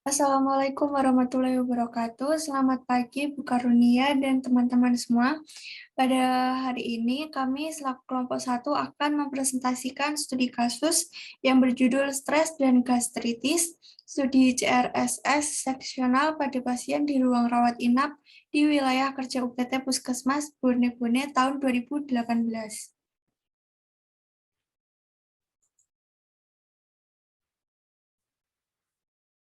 Assalamualaikum warahmatullahi wabarakatuh. Selamat pagi Bu Karunia dan teman-teman semua. Pada hari ini kami selaku kelompok 1 akan mempresentasikan studi kasus yang berjudul stres dan gastritis, studi CRSS seksional pada pasien di ruang rawat inap di wilayah kerja UPT Puskesmas Bone-Bone tahun 2018.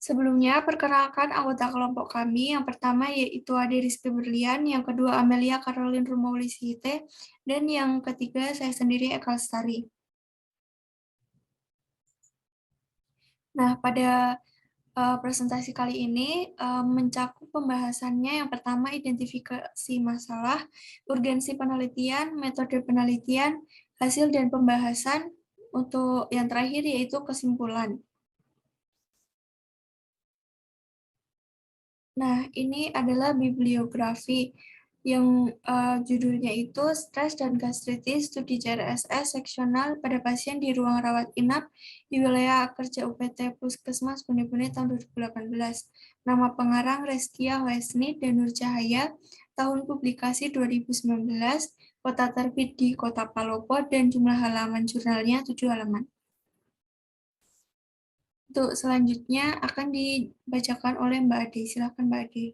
Sebelumnya, perkenalkan anggota kelompok kami. Yang pertama yaitu Ade Rizky Berlian, yang kedua Amelia Caroline Rumauli Sihite, dan yang ketiga saya sendiri Eka Lestari. Nah, pada presentasi kali ini mencakup pembahasannya yang pertama identifikasi masalah, urgensi penelitian, metode penelitian, hasil dan pembahasan, untuk yang terakhir yaitu kesimpulan. Nah, ini adalah bibliografi yang judulnya itu Stres dan Gastritis Studi CRSS Seksional pada Pasien di Ruang Rawat Inap di Wilayah Kerja UPT Puskesmas Bone-Bone tahun 2018. Nama pengarang Reskia Wesni dan Nur Cahaya, tahun publikasi 2019, kota terbit di Kota Palopo, dan jumlah halaman jurnalnya 7 halaman. Untuk selanjutnya akan dibacakan oleh Mbak Ade. Silakan Mbak Ade.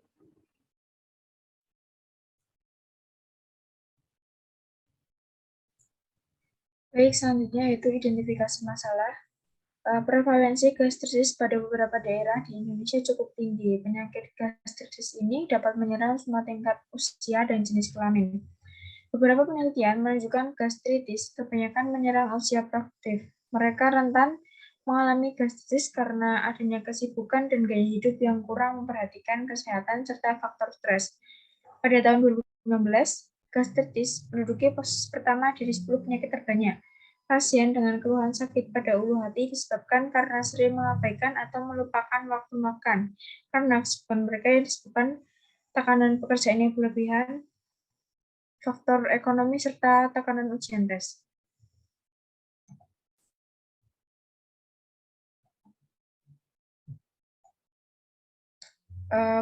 Baik, selanjutnya yaitu identifikasi masalah. Prevalensi gastritis pada beberapa daerah di Indonesia cukup tinggi. Penyakit gastritis ini dapat menyerang semua tingkat usia dan jenis kelamin. Beberapa penelitian menunjukkan gastritis kebanyakan menyerang usia produktif. Mereka rentan mengalami gastritis karena adanya kesibukan dan gaya hidup yang kurang memperhatikan kesehatan serta faktor stres. Pada tahun 2019, gastritis menduduki posisi pertama dari 10 penyakit terbanyak. Pasien dengan keluhan sakit pada ulu hati disebabkan karena sering mengabaikan atau melupakan waktu makan, karena kesibukan mereka yang disebabkan tekanan pekerjaan yang berlebihan, faktor ekonomi, serta tekanan ujian tes.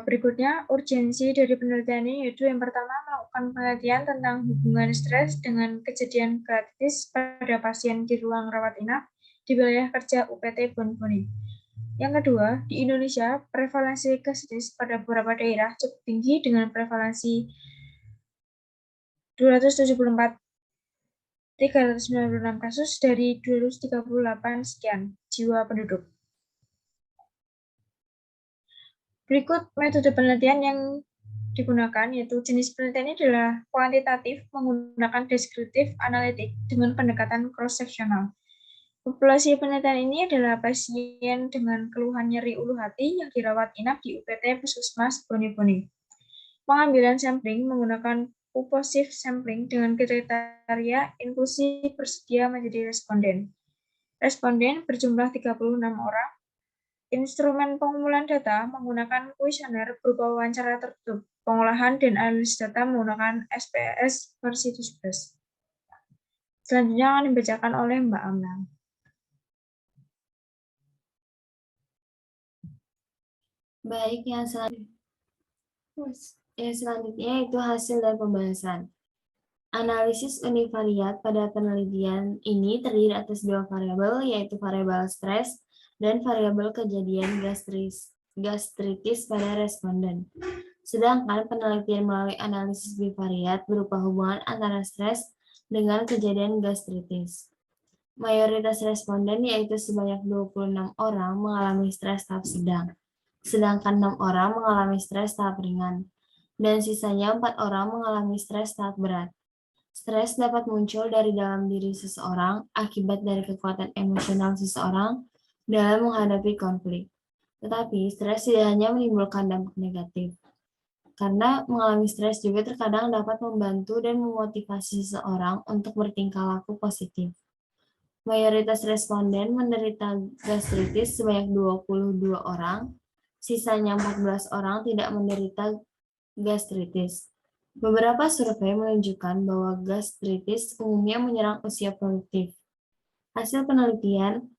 Berikutnya, urgensi dari penelitian ini yaitu yang pertama melakukan penelitian tentang hubungan stres dengan kejadian gastritis pada pasien di ruang rawat inap di wilayah kerja UPT Bone-Bone. Yang kedua, di Indonesia, prevalensi gastritis pada beberapa daerah cukup tinggi dengan prevalensi 396 kasus dari 238 sekian jiwa penduduk. Berikut metode penelitian yang digunakan, yaitu jenis penelitian ini adalah kuantitatif menggunakan deskriptif analitik dengan pendekatan cross-sectional. Populasi penelitian ini adalah pasien dengan keluhan nyeri ulu hati yang dirawat inap di UPT Puskesmas Bone-Bone. Pengambilan sampling menggunakan purposive sampling dengan kriteria inklusi bersedia menjadi responden. Responden berjumlah 36 orang. Instrumen pengumpulan data menggunakan kuesioner berupa wawancara tertutup, pengolahan dan analisis data menggunakan SPSS versi 17. Selanjutnya akan dibacakan oleh Mbak Amel. Baik, yang selanjutnya itu hasil dan pembahasan. Analisis univariat pada penelitian ini terdiri atas dua variabel, yaitu variabel stres dan variabel kejadian gastritis pada responden. Sedangkan penelitian melalui analisis bivariat berupa hubungan antara stres dengan kejadian gastritis. Mayoritas responden, yaitu sebanyak 26 orang, mengalami stres tahap sedang, sedangkan 6 orang mengalami stres tahap ringan, dan sisanya 4 orang mengalami stres tahap berat. Stres dapat muncul dari dalam diri seseorang akibat dari kekuatan emosional seseorang dalam menghadapi konflik. Tetapi stres tidak hanya menimbulkan dampak negatif, karena mengalami stres juga terkadang dapat membantu dan memotivasi seseorang untuk bertingkah laku positif. Mayoritas responden menderita gastritis sebanyak 22 orang, sisanya 14 orang tidak menderita gastritis. Beberapa survei menunjukkan bahwa gastritis umumnya menyerang usia produktif. Hasil penelitian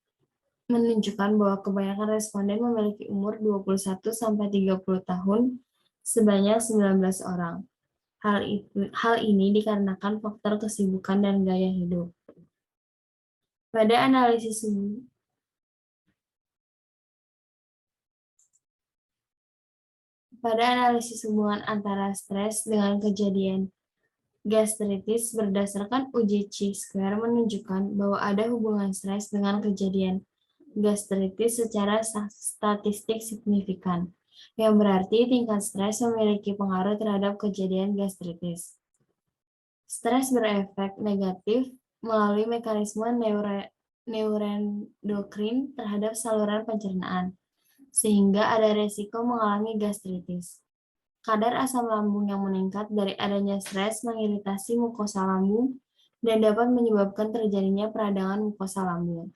menunjukkan bahwa kebanyakan responden memiliki umur 21-30 tahun sebanyak 19 orang. Hal ini dikarenakan faktor kesibukan dan gaya hidup. Pada analisis hubungan antara stres dengan kejadian gastritis berdasarkan uji chi-square menunjukkan bahwa ada hubungan stres dengan kejadian gastritis secara statistik signifikan, yang berarti tingkat stres memiliki pengaruh terhadap kejadian gastritis. Stres berefek negatif melalui mekanisme neuroendokrin terhadap saluran pencernaan, sehingga ada resiko mengalami gastritis. Kadar asam lambung yang meningkat dari adanya stres mengiritasi mukosa lambung dan dapat menyebabkan terjadinya peradangan mukosa lambung.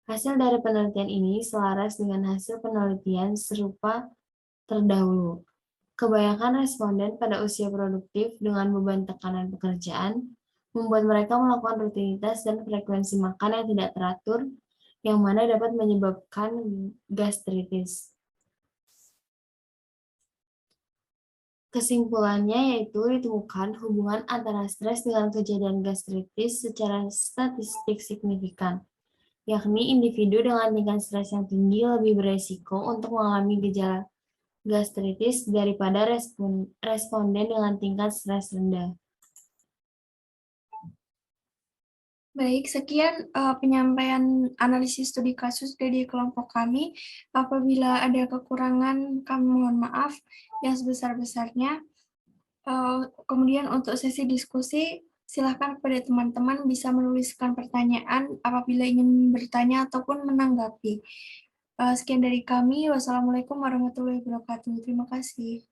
Hasil dari penelitian ini selaras dengan hasil penelitian serupa terdahulu. Kebanyakan responden pada usia produktif dengan beban tekanan pekerjaan membuat mereka melakukan rutinitas dan frekuensi makan yang tidak teratur, yang mana dapat menyebabkan gastritis. Kesimpulannya yaitu ditemukan hubungan antara stres dengan kejadian gastritis secara statistik signifikan, yakni individu dengan tingkat stres yang tinggi lebih beresiko untuk mengalami gejala gastritis daripada responden dengan tingkat stres rendah. Baik, sekian penyampaian analisis studi kasus dari kelompok kami. Apabila ada kekurangan, kami mohon maaf yang sebesar-besarnya. Kemudian untuk sesi diskusi, silakan kepada teman-teman bisa menuliskan pertanyaan apabila ingin bertanya ataupun menanggapi. Sekian dari kami. Wassalamualaikum warahmatullahi wabarakatuh. Terima kasih.